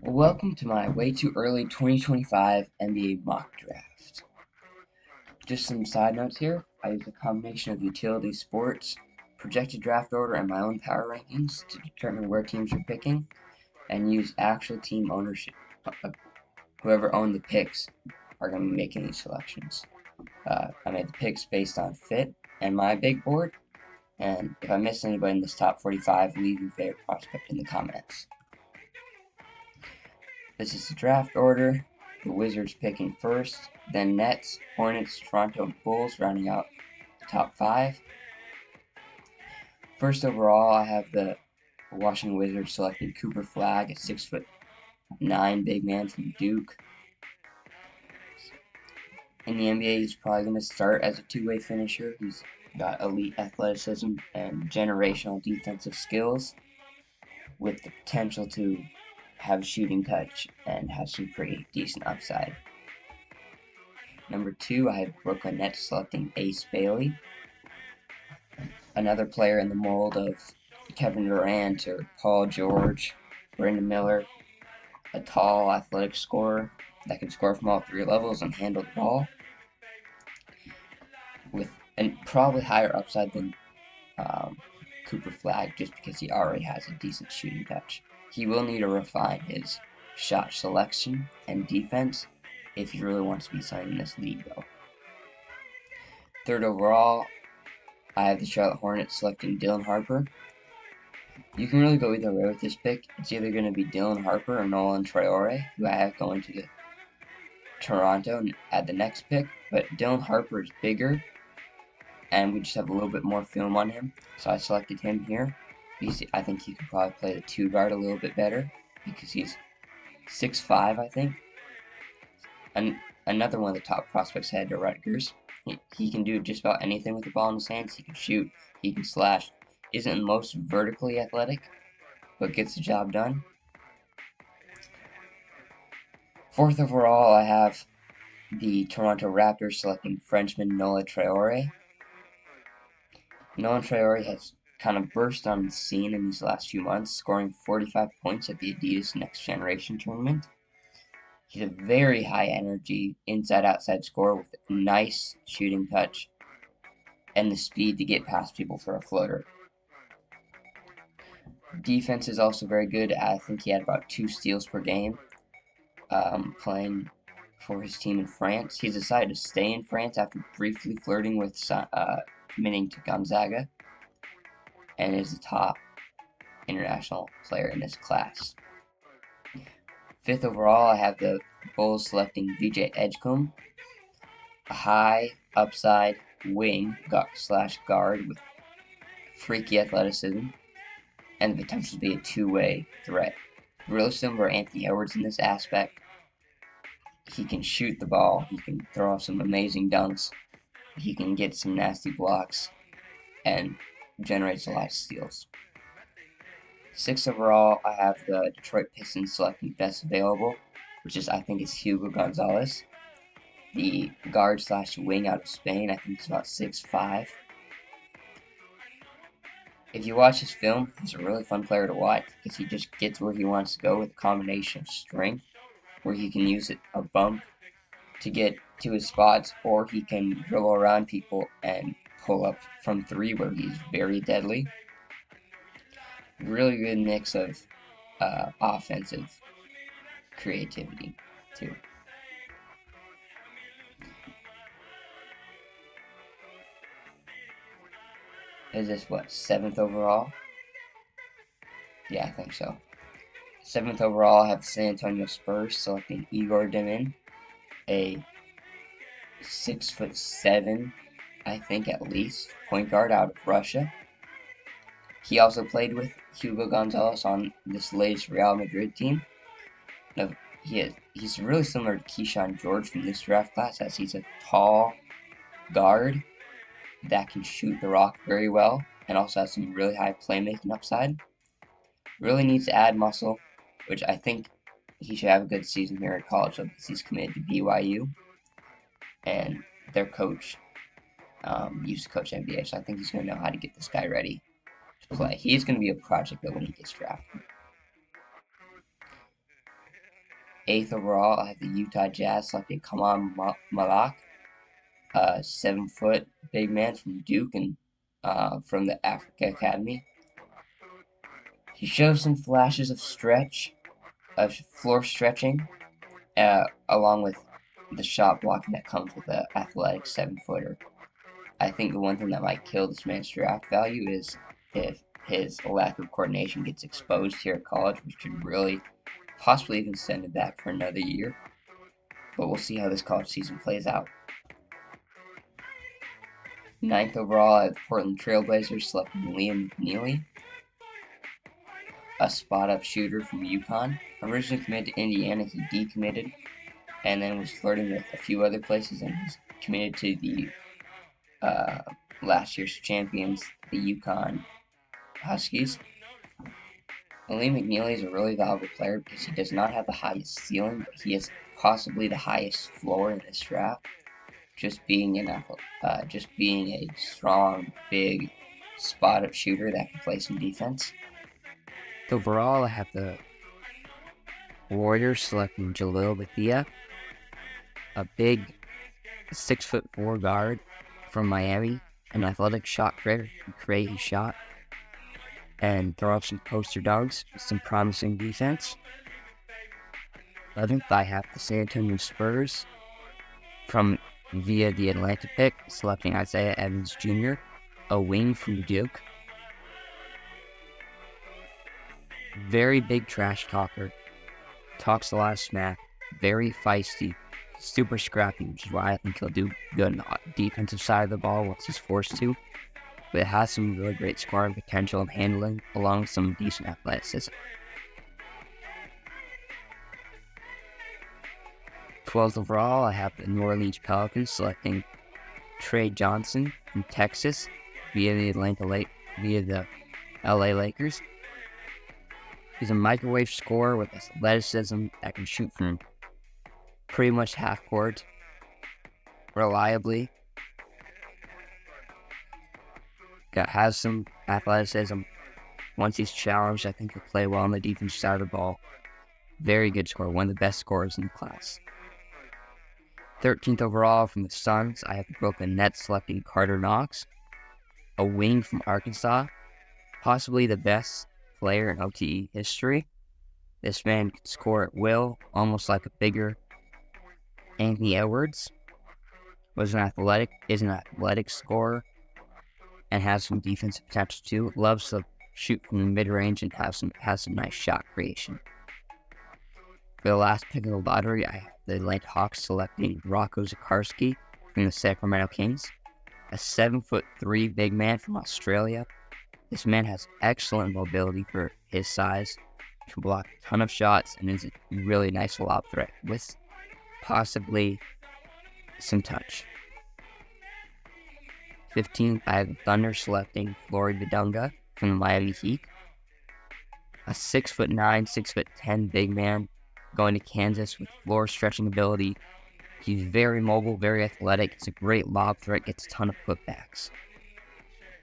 Welcome to my way too early 2025 NBA mock draft. Just some side notes here. I use a combination of utility sports, projected draft order, and my own power rankings to determine where teams are picking, and use actual team ownership. Whoever owned the picks are going to be making these selections. I made the picks based on fit and my big board, and if I miss anybody in this top 45, leave your favorite prospect in the comments. This is the draft order. The Wizards picking first, then Nets, Hornets, Toronto Bulls rounding out the top 5. First overall, I have the Washington Wizards selecting Cooper Flagg, a 6'9" big man from Duke. In the NBA, he's probably going to start as a two-way finisher. He's got elite athleticism and generational defensive skills with the potential to have a shooting touch and have some pretty decent upside. Number 2, I have Brooklyn Nets selecting Ace Bailey, another player in the mold of Kevin Durant or Paul George, Brandon Miller, a tall, athletic scorer that can score from all three levels and handle the ball, with probably higher upside than Cooper Flagg, just because he already has a decent shooting touch. He will need to refine his shot selection and defense if he really wants to be signed in this league, though. Third overall, I have the Charlotte Hornets selecting Dylan Harper. You can really go either way with this pick. It's either going to be Dylan Harper or Nolan Traore, who I have going to the Toronto at the next pick. But Dylan Harper is bigger, and we just have a little bit more film on him, so I selected him here. I think he could probably play the 2 guard a little bit better because he's 6'5", I think. And another one of the top prospects headed to Rutgers. He can do just about anything with the ball in his hands. He can shoot, he can slash. Isn't most vertically athletic, but gets the job done. Fourth overall, I have the Toronto Raptors selecting Frenchman Nolan Traore. Nolan Traore has kind of burst on the scene in these last few months, scoring 45 points at the Adidas Next Generation tournament. He's a very high energy, inside-outside scorer with a nice shooting touch and the speed to get past people for a floater. Defense is also very good. I think he had about 2 steals per game playing for his team in France. He's decided to stay in France after briefly flirting with committing to Gonzaga, and is the top international player in this class. Fifth overall, I have the Bulls selecting VJ Edgecombe, a high upside wing / guard with freaky athleticism and the potential to be a two-way threat. Really similar to Anthony Edwards in this aspect. He can shoot the ball, he can throw off some amazing dunks, he can get some nasty blocks, and generates a lot of steals. Sixth overall, I have the Detroit Pistons selecting best available, which I think is Hugo Gonzalez, the guard / wing out of Spain. I think he's about 6'5". If you watch his film, he's a really fun player to watch because he just gets where he wants to go with a combination of strength, where he can use a bump to get to his spots, or he can dribble around people and pull up from 3 where he's very deadly. Really good mix of offensive creativity, too. Is this, 7th overall? Yeah, I think so. 7th overall, I have the San Antonio Spurs selecting Igor Demin, a 6'7", I think at least, point guard out of Russia. He also played with Hugo Gonzalez on this latest Real Madrid team. Now, he's really similar to Keyshawn George from this draft class, as he's a tall guard that can shoot the rock very well and also has some really high playmaking upside. Really needs to add muscle, which I think he should have a good season here at college because he's committed to BYU, and their coach used to coach NBA, so I think he's going to know how to get this guy ready to play. He is going to be a project though when he gets drafted. 8th overall, I have the Utah Jazz selecting Kamal Malak, 7-foot big man from Duke and from the Africa Academy. He shows some flashes of floor stretching, along with the shot blocking that comes with an athletic 7-footer. I think the one thing that might kill this man's draft value is if his lack of coordination gets exposed here at college, which could really possibly even send him back for another year. But we'll see how this college season plays out. 9th overall, I have the Portland Trailblazers selecting Liam McNeely, a spot-up shooter from UConn. Originally committed to Indiana, he decommitted, and then was flirting with a few other places, and he's committed to the last year's champions, the UConn Huskies. Liam McNeely is a really valuable player because he does not have the highest ceiling, but he has possibly the highest floor in this draft. Just being a strong, big, spot-up shooter that can play some defense. Overall, I have the Warriors selecting Jalil Bethia, a big 6'4" guard from Miami, an athletic shot creator who can create his shot and throw up some poster dunks with some promising defense. 11th, I have the San Antonio Spurs via the Atlanta pick, selecting Isaiah Evans Jr., a wing from Duke. Very big trash talker, talks a lot of smack, very feisty, super scrappy, which is why I think he'll do good on the defensive side of the ball once he's forced to. But it has some really great scoring potential and handling, along with some decent athleticism. 12th overall, I have the New Orleans Pelicans selecting Trey Johnson from Texas via the LA Lakers. He's a microwave scorer with athleticism that can shoot from pretty much half court reliably. That has some athleticism. Once he's challenged, I think he'll play well on the defense side of the ball. Very good scorer, one of the best scorers in the class. 13th overall from the Suns, I have the Brooklyn Nets selecting Carter Knox, a wing from Arkansas, possibly the best player in OTE history. This man can score at will, almost like a bigger Anthony Edwards. Is an athletic scorer, and has some defensive potential too. Loves to shoot from the mid-range and has some nice shot creation. For the last pick of the lottery, I have the Atlanta Hawks selecting Rocco Zikarsky from the Sacramento Kings, a 7'3" big man from Australia. This man has excellent mobility for his size, can block a ton of shots, and is a really nice lob threat with possibly some touch. 15th, I have the Thunder selecting Flory Bidunga from the Miami Heat, a 6'9", 6'10" big man going to Kansas with floor stretching ability. He's very mobile, very athletic. It's a great lob threat, gets a ton of putbacks.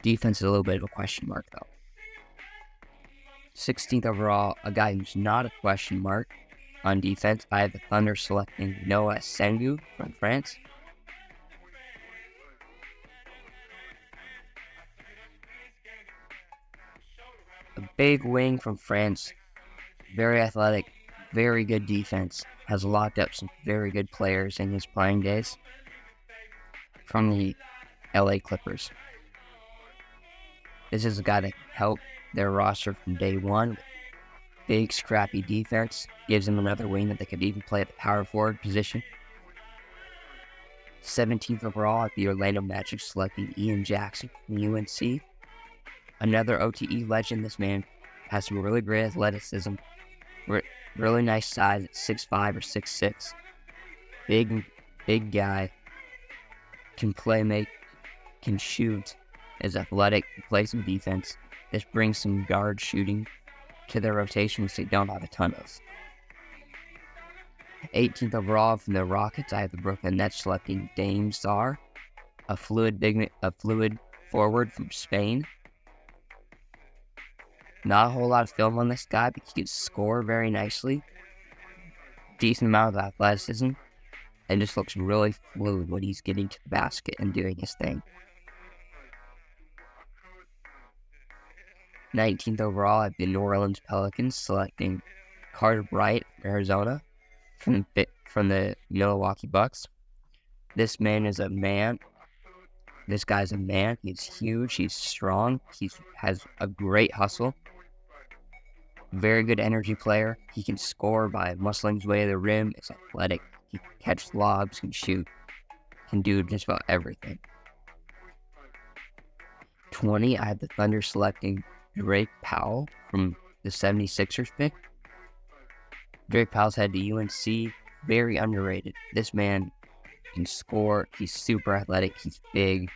Defense is a little bit of a question mark, though. 16th overall, a guy who's not a question mark on defense. I have the Thunder selecting Noah Sengu from France. A big wing from France, very athletic, very good defense, has locked up some very good players in his playing days from the LA Clippers. This is a guy that helped their roster from day one. Big, scrappy defense, gives them another wing that they could even play at the power forward position. 17th overall, at the Orlando Magic selecting Ian Jackson from UNC. Another OTE legend. This man has some really great athleticism, really nice size at 6'5" or 6'6". Big guy, can shoot, is athletic, can play some defense. This brings some guard shooting to their rotation, which they don't have a ton of. 18th overall from the Rockets, I have the Brooklyn Nets selecting Dame Sarr, a fluid forward from Spain. Not a whole lot of film on this guy, but he can score very nicely. decent amount of athleticism and just looks really fluid when he's getting to the basket and doing his thing. 19th overall, I have the New Orleans Pelicans selecting Carter Bright from Arizona from the Milwaukee Bucks. This man is a man. This guy's a man. He's huge. He's strong. He has a great hustle. Very good energy player. He can score by muscling his way to the rim. It's athletic. He can catch lobs, can shoot, can do just about everything. 20, I have the Thunder selecting Drake Powell from the 76ers pick. Drake Powell's head to UNC. Very underrated. This man can score. He's super athletic. He's big.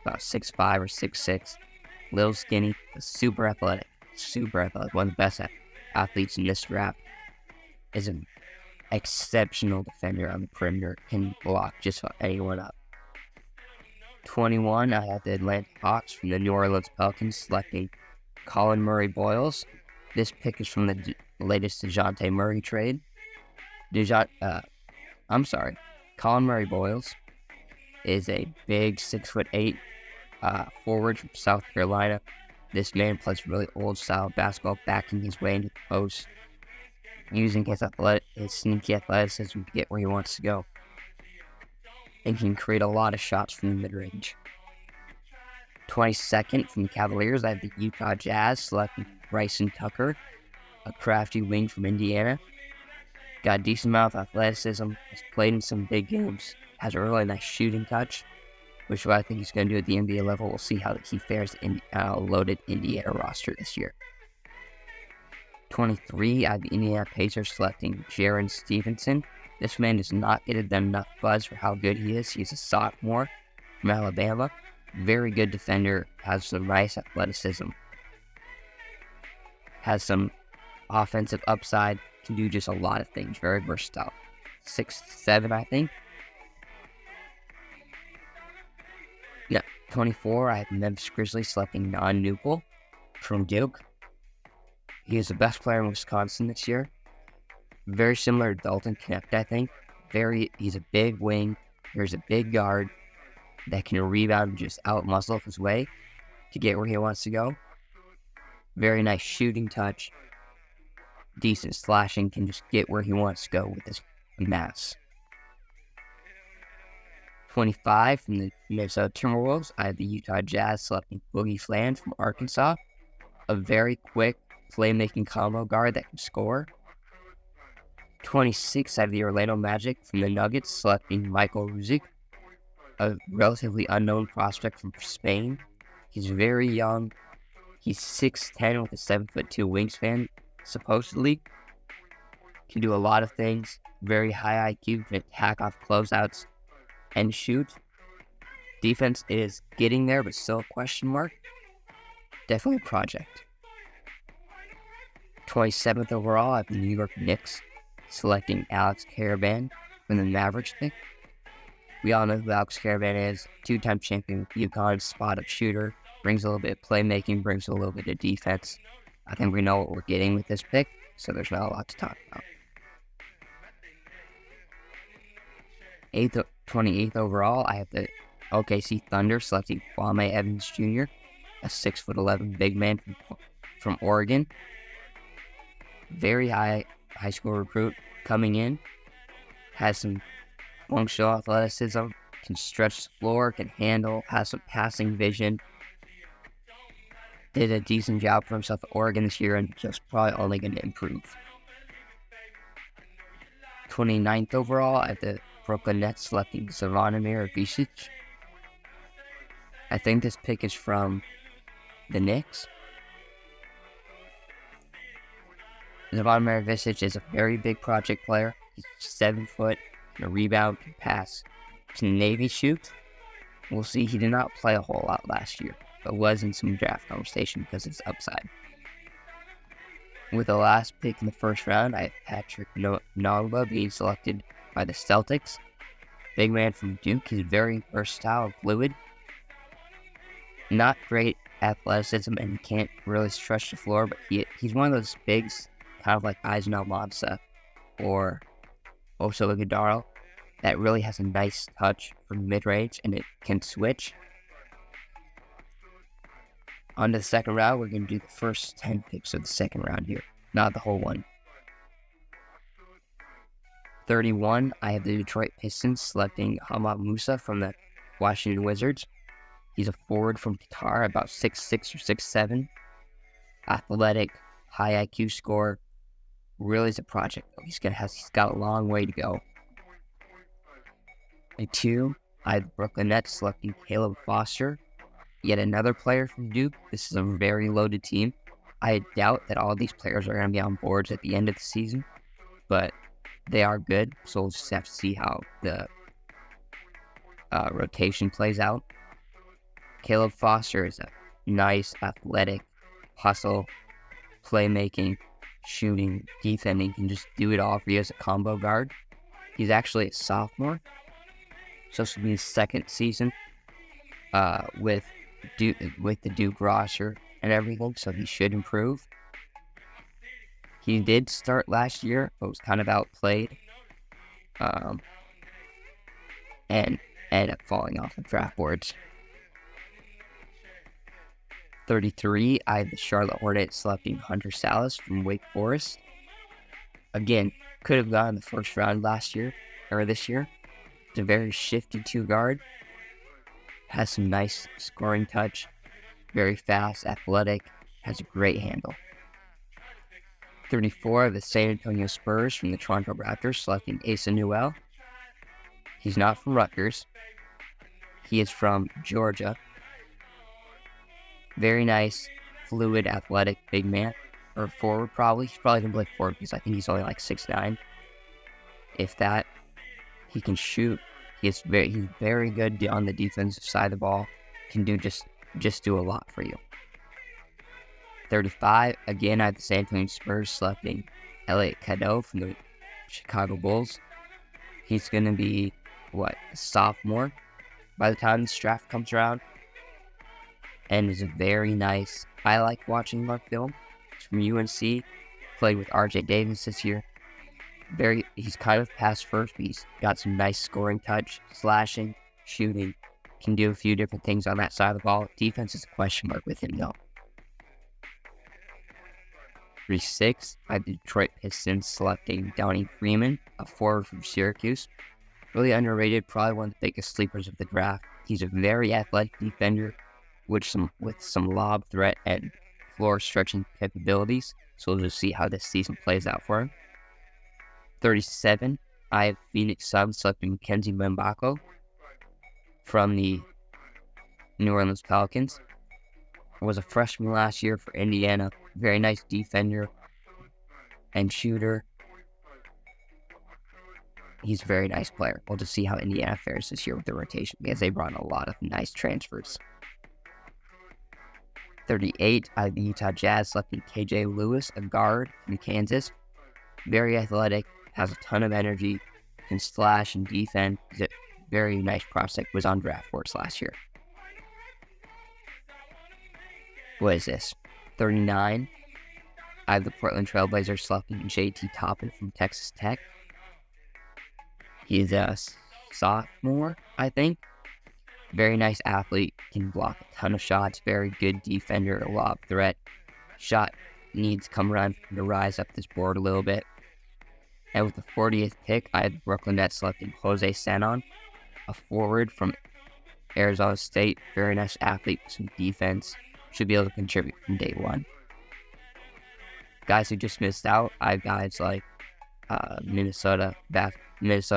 About 6'5" or 6'6". Little skinny, but super athletic. Super athletic. One of the best athletes in this draft. Is an exceptional defender on the perimeter. Can block just about anyone up. 21, I have the Atlanta Hawks from the New Orleans Pelicans selecting Colin Murray Boyles. This pick is from the latest DeJounte Murray trade. Colin Murray Boyles is a big 6'8" forward from South Carolina. This man plays really old style basketball, backing his way into the post, using his sneaky athleticism to get where he wants to go, and can create a lot of shots from the mid-range. 22nd from the Cavaliers, I have the Utah Jazz selecting Bryson Tucker, a crafty wing from Indiana. Got a decent amount of athleticism, has played in some big games, has a really nice shooting touch, which is what I think he's going to do at the NBA level. We'll see how he fares in a loaded Indiana roster this year. 23, I have the Indiana Pacers selecting Jaren Stevenson. This man does not get enough buzz for how good he is. He's a sophomore from Alabama. Very good defender, has some nice athleticism, has some offensive upside, can do just a lot of things. Very versatile. 6'7", I think. 24, I have Memphis Grizzlies selecting Non Newpel from Duke. He is the best player in Wisconsin this year. Very similar to Dalton Knecht, I think. He's a big wing. There's a big guard that can rebound and just out-muscle his way to get where he wants to go. Very nice shooting touch. Decent slashing, can just get where he wants to go with his mass. 25 from the Minnesota Timberwolves, I have the Utah Jazz selecting Boogie Fland from Arkansas. A very quick playmaking combo guard that can score. 26, I have the Orlando Magic from the Nuggets selecting Michael Ruzic, a relatively unknown prospect from Spain. He's very young. He's 6'10" with a 7'2" wingspan, supposedly. Can do a lot of things. Very high IQ, can attack off closeouts and shoot. Defense is getting there, but still a question mark. Definitely a project. 27th overall, I have the New York Knicks selecting Alex Caravan from the Mavericks pick. We all know who Alex Caravan is. 2-time champion with UConn, spot-up shooter. Brings a little bit of playmaking, brings a little bit of defense. I think we know what we're getting with this pick, so there's not a lot to talk about. 28th overall, I have the OKC Thunder selecting Kwame Evans Jr., a 6'11" big man from Oregon. Very high school recruit coming in. Has some functional athleticism, can stretch the floor, can handle, has some passing vision. Did a decent job for himself at Oregon this year and just probably only going to improve. 29th overall, I have the Brooklyn Nets selecting Zvonimir Ivisic. I think this pick is from the Knicks. Zvonimir Ivisic is a very big project player. He's 7 foot, can rebound, can pass, can Navy shoot. We'll see. He did not play a whole lot last year, but was in some draft conversation because of his upside. With the last pick in the first round, I have Patrick Nongba being selected by the Celtics. Big man from Duke. He's very versatile and fluid. Not great athleticism and can't really stretch the floor, but he's one of those bigs, kind of like Eisen Almansa or Also Iguodala, that really has a nice touch from mid-range, and it can switch. On to the second round, we're going to do the first 10 picks of the second round here, not the whole one. 31, I have the Detroit Pistons selecting Hamad Musa from the Washington Wizards. He's a forward from Qatar, about 6'6" or 6'7". Athletic, high IQ scorer. Really is a project, though. He's got a long way to go. At 2, I have the Brooklyn Nets selecting Caleb Foster. Yet another player from Duke. This is a very loaded team. I doubt that all of these players are going to be on boards at the end of the season, but they are good, so we'll just have to see how the rotation plays out. Caleb Foster is a nice, athletic, hustle, playmaking, shooting, defending, can just do it all for you as a combo guard. He's actually a sophomore, so this will be his second season with the Duke roster and everything, so he should improve. He did start last year, but was kind of outplayed, and ended up falling off the draft boards. 33, I have the Charlotte Hornets selecting Hunter Salas from Wake Forest. Again, could have gone in the first round this year. It's a very shifty 2-guard. Has some nice scoring touch. Very fast, athletic. Has a great handle. 34, the San Antonio Spurs from the Toronto Raptors selecting Asa Newell. He's not from Rutgers. He is from Georgia. Very nice, fluid, athletic, big man. Or forward, probably. He's probably going to play forward because I think he's only like 6'9". If that. He can shoot. He's very good on the defensive side of the ball. Can do just do a lot for you. 35, again, I have the San Antonio Spurs selecting Elliot Cadeau from the Chicago Bulls. He's going to be, a sophomore by the time this draft comes around. And is a very nice, I like watching him on film. He's from UNC, played with RJ Davis this year. He's kind of pass first, but he's got some nice scoring touch, slashing, shooting. Can do a few different things on that side of the ball. Defense is a question mark with him, though. 36, I have the Detroit Pistons selecting Donnie Freeman, a forward from Syracuse. Really underrated, probably one of the biggest sleepers of the draft. He's a very athletic defender with some lob threat and floor stretching capabilities. So we'll just see how this season plays out for him. 37, I have Phoenix Suns selecting Mackenzie Mbako from the New Orleans Pelicans. Was a freshman last year for Indiana. Very nice defender and shooter. He's a very nice player. We'll just see how Indiana fares this year with the rotation because they brought a lot of nice transfers. 38, I have the Utah Jazz selecting KJ Lewis, a guard from Kansas. Very athletic, has a ton of energy, can slash and defend. He's a very nice prospect, was on draft boards last year. What is this? 39, I have the Portland Trailblazers selecting JT Toppin from Texas Tech. He's a sophomore, I think. Very nice athlete, can block a ton of shots, very good defender, lob threat. Shot needs to come around to rise up this board a little bit. And with the 40th pick, I had the Brooklyn Nets selecting Jose Sanon, a forward from Arizona State. Very nice athlete, some defense. Should be able to contribute from day one. Guys who just missed out, I have guys like Minnesota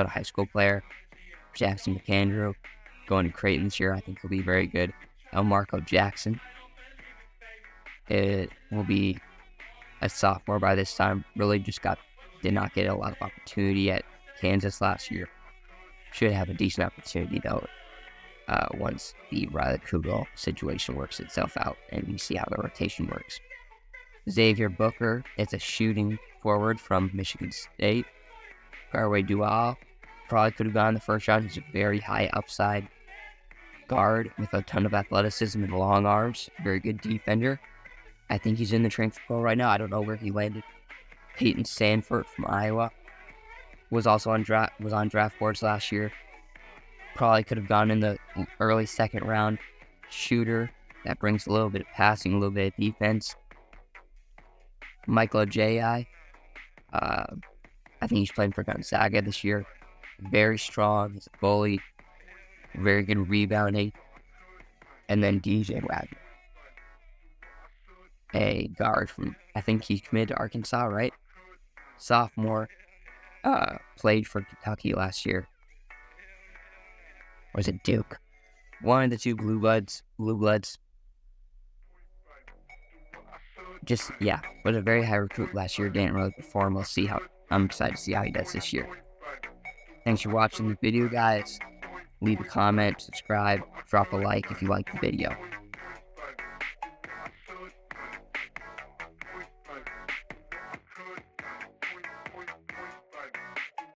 high school player Jackson McAndrew, going to Creighton this year. I think he'll be very good. Marco Jackson. It will be a sophomore by this time. Really did not get a lot of opportunity at Kansas last year. Should have a decent opportunity though once the Riley Kugel situation works itself out and we see how the rotation works. Xavier Booker is a shooting forward from Michigan State. Garway Dual probably could have gone in the first round. He's a very high upside guard with a ton of athleticism and long arms. Very good defender. I think he's in the transfer portal right now. I don't know where he landed. Peyton Sanford from Iowa. was on draft boards last year. Probably could have gone in the early second round. Shooter that brings a little bit of passing, a little bit of defense. Michael Ajayi. I think he's playing for Gonzaga this year. Very strong. He's a bully. Very good rebounding. And then DJ Wagner. A guard from, I think he committed to Arkansas, right? Sophomore. Played for Kentucky last year. Or was it Duke? One of the two blue bloods. Just, yeah, was a very high recruit last year. Didn't really perform. I'm excited to see how he does this year. Thanks for watching the video, guys. Leave a comment, subscribe, drop a like if you like the video.